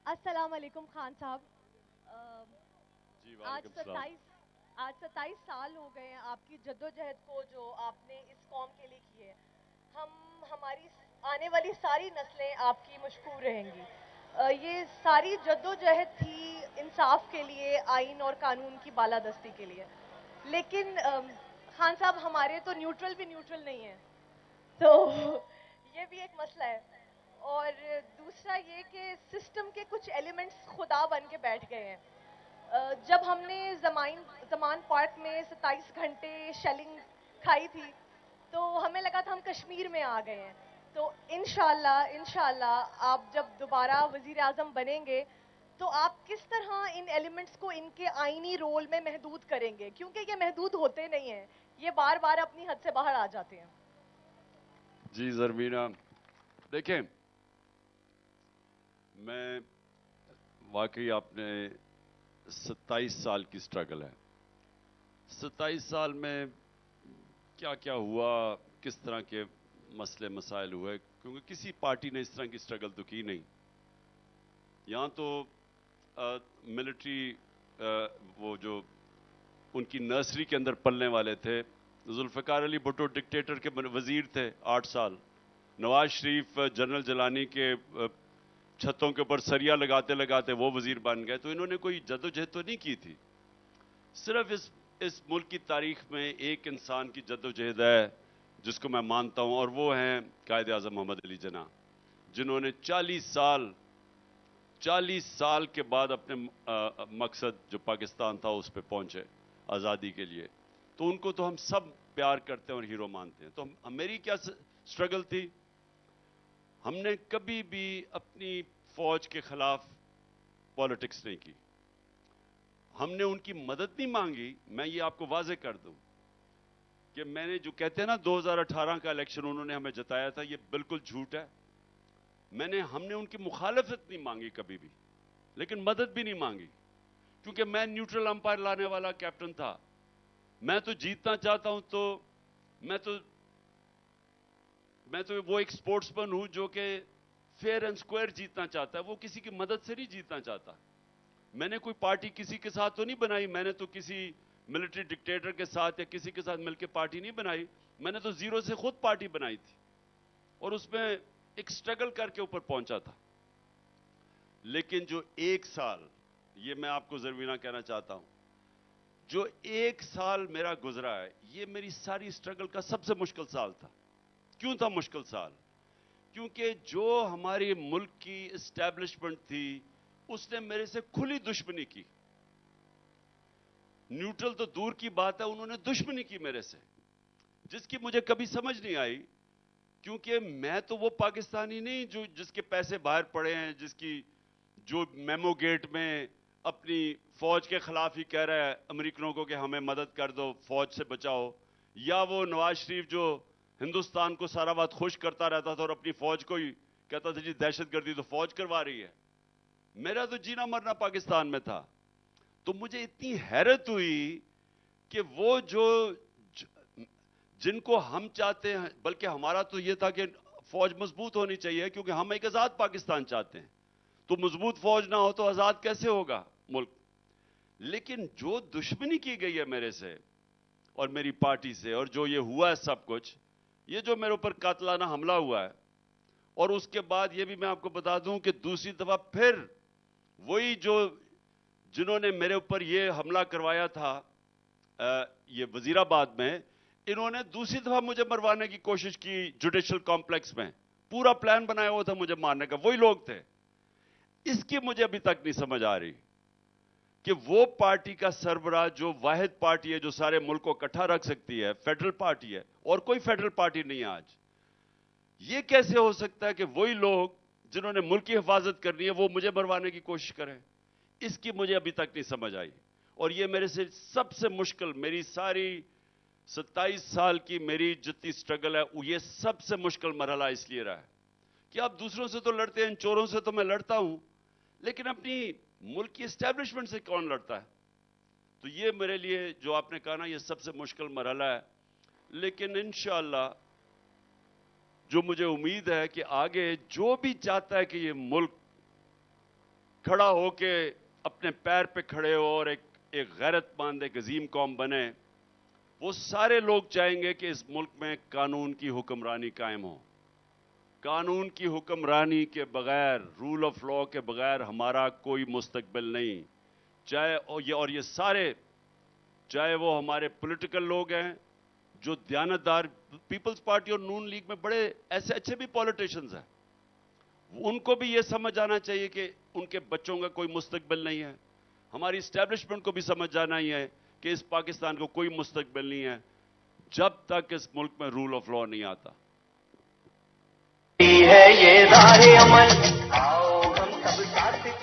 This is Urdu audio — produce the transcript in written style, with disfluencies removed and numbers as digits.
السلام علیکم خان صاحب. جی آج وعلیکم السلام. 27 سال ہو گئے ہیں آپ کی جدوجہد کو جو آپ نے اس قوم کے لیے کی ہے. ہماری آنے والی ساری نسلیں آپ کی مشکور رہیں گی. یہ ساری جدوجہد تھی انصاف کے لیے، آئین اور قانون کی بالادستی کے لیے. لیکن خان صاحب ہمارے تو نیوٹرل بھی نیوٹرل نہیں ہیں، تو یہ بھی ایک مسئلہ ہے. اور دوسرا یہ کہ سسٹم کے کچھ ایلیمنٹس خدا بن کے بیٹھ گئے ہیں. جب ہم نے زمان پارک میں 27 گھنٹے شیلنگ کھائی تھی تو ہمیں لگا تھا ہم کشمیر میں آ گئے ہیں. تو انشاءاللہ آپ جب دوبارہ وزیر اعظم بنیں گے تو آپ کس طرح ان ایلیمنٹس کو ان کے آئینی رول میں محدود کریں گے، کیونکہ یہ محدود ہوتے نہیں ہیں، یہ بار بار اپنی حد سے باہر آ جاتے ہیں. جی زرمینا، دیکھیں، میں واقعی آپ نے 27 سال کی سٹرگل ہے. 27 سال میں کیا کیا ہوا، کس طرح کے مسئلے مسائل ہوئے، کیونکہ کسی پارٹی نے اس طرح کی سٹرگل تو کی نہیں. یہاں تو ملٹری وہ جو ان کی نرسری کے اندر پلنے والے تھے، ذوالفقار علی بھٹو ڈکٹیٹر کے وزیر تھے 8 سال، نواز شریف جنرل جلانی کے چھتوں کے اوپر سریا لگاتے لگاتے وہ وزیر بن گئے. تو انہوں نے کوئی جدوجہد تو نہیں کی تھی. صرف اس ملک کی تاریخ میں ایک انسان کی جدوجہد ہے جس کو میں مانتا ہوں، اور وہ ہیں قائد اعظم محمد علی جناح، جنہوں نے 40 سال کے بعد اپنے مقصد جو پاکستان تھا اس پہ پہنچے آزادی کے لیے. تو ان کو تو ہم سب پیار کرتے ہیں اور ہیرو مانتے ہیں. تو میری کیا سٹرگل تھی؟ ہم نے کبھی بھی اپنی فوج کے خلاف پالیٹکس نہیں کی. ہم نے ان کی مدد نہیں مانگی. میں یہ آپ کو واضح کر دوں کہ میں نے جو کہتے ہیں نا 2018 کا الیکشن انہوں نے ہمیں جتایا تھا، یہ بالکل جھوٹ ہے. ہم نے ان کی مخالفت نہیں مانگی کبھی بھی، لیکن مدد بھی نہیں مانگی، کیونکہ میں نیوٹرل امپائر لانے والا کیپٹن تھا. میں تو جیتنا چاہتا ہوں، تو میں تو وہ ایک سپورٹس مین ہوں جو کہ فیئر اینڈ سکوائر جیتنا چاہتا ہے. وہ کسی کی مدد سے نہیں جیتنا چاہتا. میں نے کوئی پارٹی کسی کے ساتھ تو نہیں بنائی. میں نے تو کسی ملٹری ڈکٹیٹر کے ساتھ یا کسی کے ساتھ مل کے پارٹی نہیں بنائی. میں نے تو زیرو سے خود پارٹی بنائی تھی اور اس میں ایک سٹرگل کر کے اوپر پہنچا تھا. لیکن جو 1 سال، یہ میں آپ کو زرمینہ کہنا چاہتا ہوں، جو 1 سال میرا گزرا ہے، یہ میری ساری سٹرگل کا سب سے مشکل سال تھا. کیوں تھا مشکل سال؟ کیونکہ جو ہماری ملک کی اسٹیبلشمنٹ تھی اس نے میرے سے کھلی دشمنی کی. نیوٹرل تو دور کی بات ہے، انہوں نے دشمنی کی میرے سے، جس کی مجھے کبھی سمجھ نہیں آئی. کیونکہ میں تو وہ پاکستانی نہیں جو جس کے پیسے باہر پڑے ہیں، جس کی جو میمو گیٹ میں اپنی فوج کے خلاف ہی کہہ رہا ہے امریکنوں کو کہ ہمیں مدد کر دو، فوج سے بچاؤ. یا وہ نواز شریف جو ہندوستان کو سارا وقت خوش کرتا رہتا تھا اور اپنی فوج کو ہی کہتا تھا جی دہشت گردی تو فوج کروا رہی ہے. میرا تو جینا مرنا پاکستان میں تھا. تو مجھے اتنی حیرت ہوئی کہ وہ جن کو ہم چاہتے ہیں، بلکہ ہمارا تو یہ تھا کہ فوج مضبوط ہونی چاہیے کیونکہ ہم ایک آزاد پاکستان چاہتے ہیں. تو مضبوط فوج نہ ہو تو آزاد کیسے ہوگا ملک؟ لیکن جو دشمنی کی گئی ہے میرے سے اور میری پارٹی سے، اور جو یہ ہوا ہے سب کچھ، یہ جو میرے اوپر قاتلانہ حملہ ہوا ہے، اور اس کے بعد یہ بھی میں آپ کو بتا دوں کہ دوسری دفعہ پھر وہی جنہوں نے میرے اوپر یہ حملہ کروایا تھا یہ وزیر آباد میں، انہوں نے دوسری دفعہ مجھے مروانے کی کوشش کی جوڈیشل کمپلیکس میں. پورا پلان بنایا ہوا تھا مجھے مارنے کا، وہی لوگ تھے. اس کی مجھے ابھی تک نہیں سمجھ آ رہی کہ وہ پارٹی کا سربراہ جو واحد پارٹی ہے جو سارے ملک کو اکٹھا رکھ سکتی ہے، فیڈرل پارٹی ہے، اور کوئی فیڈرل پارٹی نہیں ہے آج، یہ کیسے ہو سکتا ہے کہ وہی لوگ جنہوں نے ملک کی حفاظت کرنی ہے وہ مجھے مروانے کی کوشش کریں؟ اس کی مجھے ابھی تک نہیں سمجھ آئی. اور یہ میرے سے سب سے مشکل، میری ساری 27 سال کی میری جتنی سٹرگل ہے، یہ سب سے مشکل مرحلہ اس لیے رہا ہے کہ آپ دوسروں سے تو لڑتے ہیں، ان چوروں سے تو میں لڑتا ہوں، لیکن اپنی ملک کی اسٹیبلشمنٹ سے کون لڑتا ہے؟ تو یہ میرے لیے جو آپ نے کہا نا، یہ سب سے مشکل مرحلہ ہے. لیکن انشاءاللہ جو مجھے امید ہے کہ آگے جو بھی چاہتا ہے کہ یہ ملک کھڑا ہو کے اپنے پیر پہ کھڑے ہو اور ایک غیرت مند ایک عظیم قوم بنے. وہ سارے لوگ چاہیں گے کہ اس ملک میں قانون کی حکمرانی قائم ہو. قانون کی حکمرانی کے بغیر، رول آف لا کے بغیر ہمارا کوئی مستقبل نہیں. اور یہ سارے، چاہے وہ ہمارے پولیٹیکل لوگ ہیں جو دیانتدار، پیپلز پارٹی اور نون لیگ میں بڑے ایسے اچھے بھی پولیٹیشنز ہیں، ان کو بھی یہ سمجھ آنا چاہیے کہ ان کے بچوں کا کوئی مستقبل نہیں ہے. ہماری اسٹیبلشمنٹ کو بھی سمجھ جانا ہی ہے کہ اس پاکستان کو کوئی مستقبل نہیں ہے جب تک اس ملک میں رول آف لا نہیں آتا. ہے یہ دار عمل